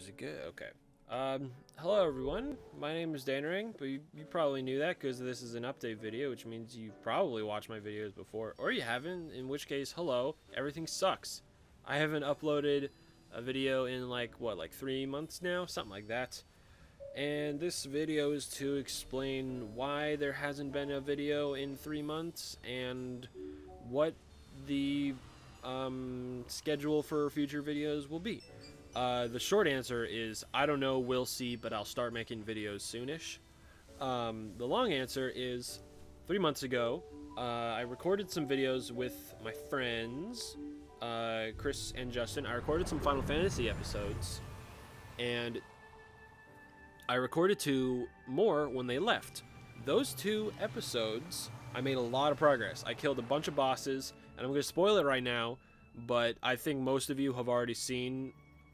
Is it good? Okay. Hello everyone. My name is Danering, but you probably knew that because this is an update video, which means you probably watched my videos before, or you haven't, in which case, hello, everything sucks. I haven't uploaded a video in like 3 months now? Something like that. And this video is to explain why there hasn't been a video in 3 months and what the schedule for future videos will be. The short answer is I don't know, we'll see, but I'll start making videos soonish. The long answer is 3 months ago, I recorded some videos with my friends, Chris and Justin. I recorded some Final Fantasy episodes, and I recorded 2 more when they left. Those 2 episodes, I made a lot of progress. I killed a bunch of bosses, and I'm going to spoil it right now, but I think most of you have already seen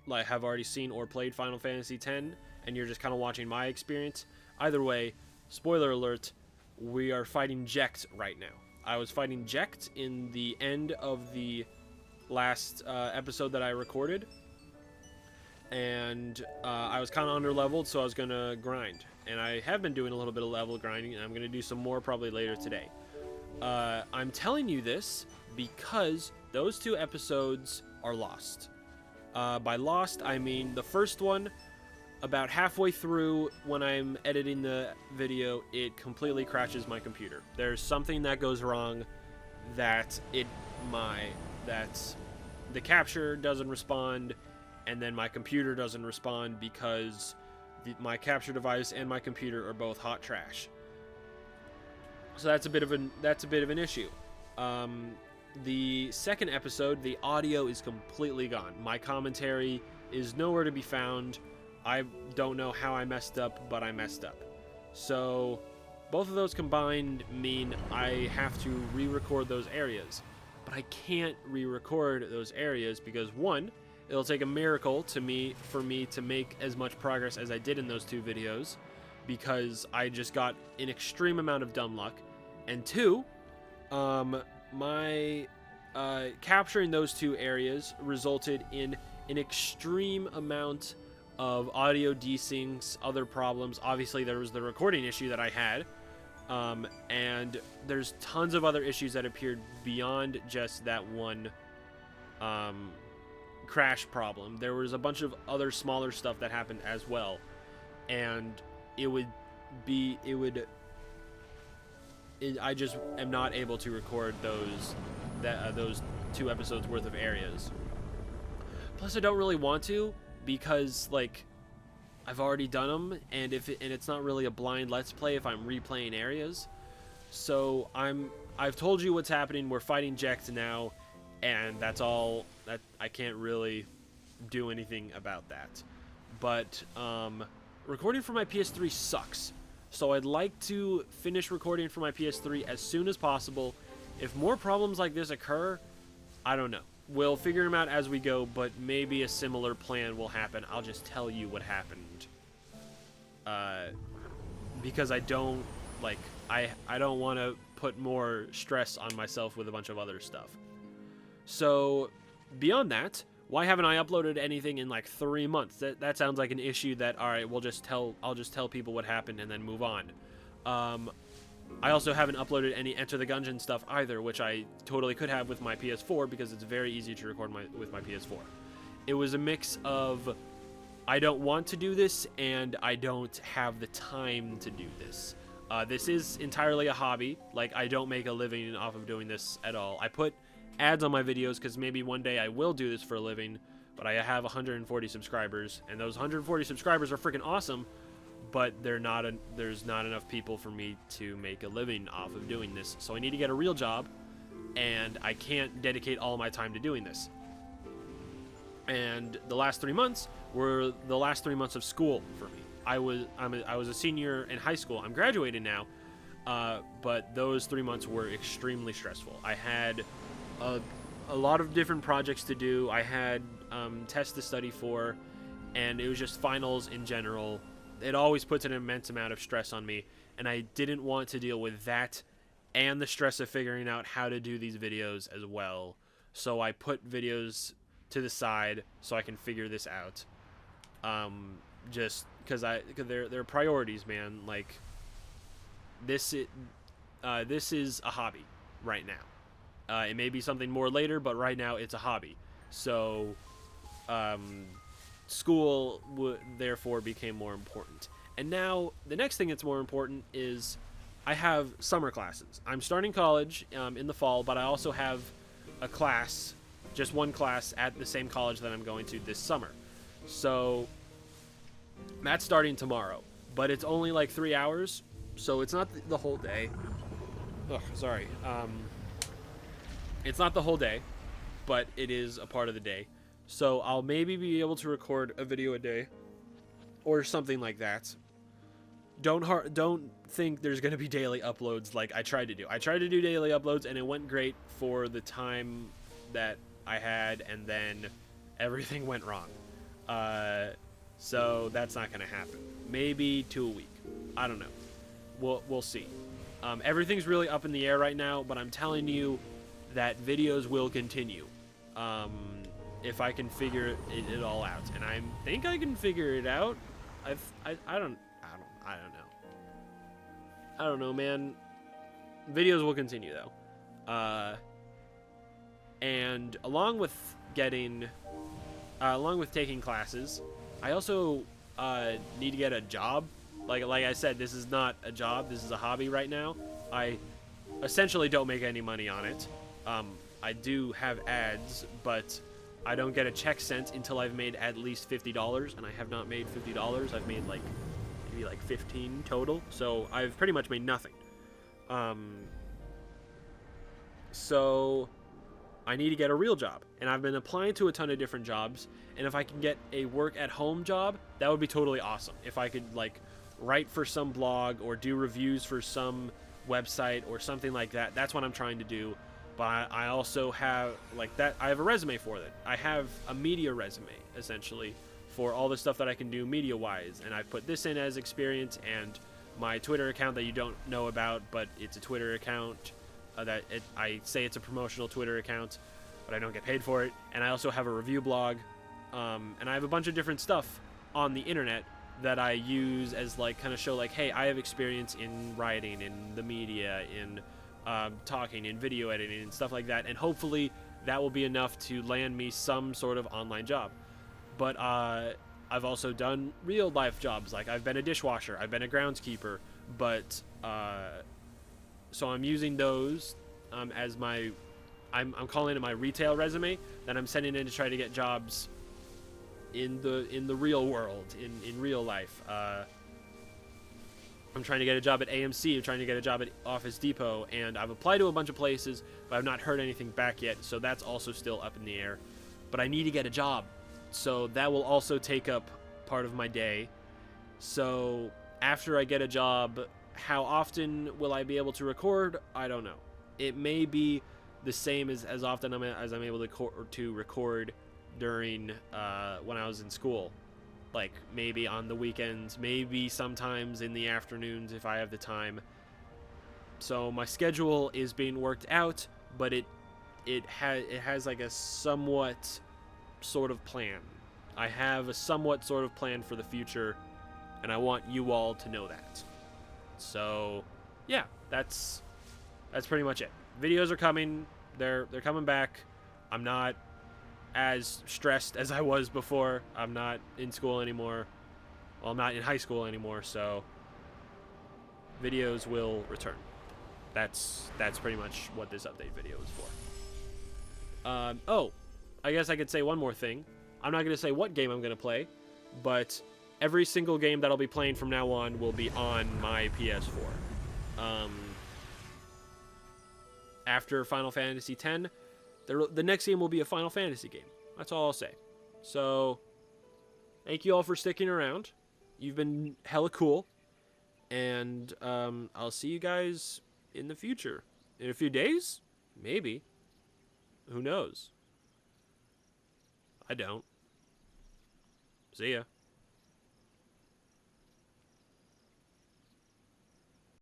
or played Final Fantasy X, and you're just kind of watching my experience. Either way, spoiler alert, we are fighting Jecht right now. I was fighting Jecht in the end of the last episode that I recorded, and I was kind of under-leveled, so I was going to grind. And I have been doing a little bit of level grinding, and I'm going to do some more probably later today. I'm telling you this because those 2 episodes are lost. By lost, I mean the first one, about halfway through when I'm editing the video, it completely crashes my computer. There's something that goes wrong that the capture doesn't respond, and then my computer doesn't respond because my capture device and my computer are both hot trash. So that's a bit of an issue. The second episode, the audio is completely gone. My commentary is nowhere to be found. I don't know how I messed up, but I messed up. So both of those combined mean I have to re-record those areas. But I can't re-record those areas because, one, it'll take a miracle for me to make as much progress as I did in those 2 videos, because I just got an extreme amount of dumb luck. And 2, my capturing those 2 areas resulted in an extreme amount of audio desyncs, other problems. Obviously, there was the recording issue that I had, and there's tons of other issues that appeared beyond just that one crash problem. There was a bunch of other smaller stuff that happened as well, and I just am not able to record those 2 episodes worth of areas. Plus, I don't really want to, because I've already done them, and it's not really a blind let's play if I'm replaying areas. So I've told you what's happening. We're fighting Jecht now, and that's all. That I can't really do anything about that. But recording for my PS3 sucks. So I'd like to finish recording for my PS3 as soon as possible. If more problems like this occur, I don't know. We'll figure them out as we go, but maybe a similar plan will happen. I'll just tell you what happened. Because I don't want to put more stress on myself with a bunch of other stuff. So, beyond that, why haven't I uploaded anything in 3 months? That sounds like an issue that, alright, I'll just tell people what happened and then move on. I also haven't uploaded any Enter the Gungeon stuff either, which I totally could have with my PS4 because it's very easy to record with my PS4. It was a mix of I don't want to do this and I don't have the time to do this. This is entirely a hobby. I don't make a living off of doing this at all. I put ads on my videos because maybe one day I will do this for a living, but I have 140 subscribers, and those 140 subscribers are freaking awesome, but there's not enough people for me to make a living off of doing this. So I need to get a real job, and I can't dedicate all my time to doing this. And the last 3 months were the last 3 months of school for me. I was a senior in high school. I'm graduated now, but those 3 months were extremely stressful. I had a lot of different projects to do. I had tests to study for, and it was just finals in general. It always puts an immense amount of stress on me, and I didn't want to deal with that and the stress of figuring out how to do these videos as well. So I put videos to the side so I can figure this out. Just because they're priorities, man. Like this this is a hobby right now. It may be something more later, but right now it's a hobby. So school therefore became more important. And now the next thing that's more important is I have summer classes. I'm starting college in the fall, but I also have a class, just one class at the same college that I'm going to this summer. So that's starting tomorrow, but it's only like 3 hours, so it's not the whole day. Ugh, sorry. It's not the whole day, but it is a part of the day. So I'll maybe be able to record a video a day or something like that. Don't think there's going to be daily uploads like I tried to do. I tried to do daily uploads and it went great for the time that I had, and then everything went wrong. So that's not going to happen. Maybe 2 a week. I don't know. We'll see. Everything's really up in the air right now, but I'm telling you that videos will continue. If I can figure it all out, and I think I can figure it out. I don't know. I don't know, man. Videos will continue though. And along with taking classes, I also need to get a job. Like I said, this is not a job. This is a hobby right now. I essentially don't make any money on it. I do have ads, but I don't get a check sent until I've made at least $50, and I have not made $50. I've made like maybe like 15 total, so I've pretty much made nothing. So I need to get a real job, and I've been applying to a ton of different jobs, and if I can get a work at home job, that would be totally awesome. If I could like write for some blog or do reviews for some website or something like that, that's what I'm trying to do. But I also have like that. I have a resume for that. I have a media resume essentially for all the stuff that I can do media wise, and I put this in as experience, and my Twitter account that you don't know about, but it's a Twitter account I say it's a promotional Twitter account, but I don't get paid for it. And I also have a review blog, and I have a bunch of different stuff on the internet that I use as like kind of show like, hey, I have experience in writing, in the media, in talking, in video editing, and stuff like that. And hopefully that will be enough to land me some sort of online job. But I've also done real life jobs. Like I've been a dishwasher, I've been a groundskeeper, but so I'm using those as my, I'm calling it my retail resume that I'm sending in to try to get jobs in the real world, in real life. I'm trying to get a job at AMC, I'm trying to get a job at Office Depot, and I've applied to a bunch of places, but I've not heard anything back yet, so that's also still up in the air. But I need to get a job, so that will also take up part of my day. So after I get a job, how often will I be able to record? I don't know. It may be the same as often as I'm able to record during when I was in school. Like maybe on the weekends, maybe sometimes in the afternoons if I have the time. So my schedule is being worked out, but it has like a somewhat sort of plan. I have a somewhat sort of plan for the future, and I want you all to know that. So yeah, that's pretty much it. Videos are coming. They're coming back. I'm not as stressed as I was before. I'm not in school anymore. Well, I'm not in high school anymore, so videos will return. That's pretty much what this update video is for. Oh, I guess I could say one more thing. I'm not going to say what game I'm going to play, but every single game that I'll be playing from now on will be on my PS4. After Final Fantasy X, the next game will be a Final Fantasy game. That's all I'll say. So, thank you all for sticking around. You've been hella cool. And I'll see you guys in the future. In a few days? Maybe. Who knows? I don't. See ya.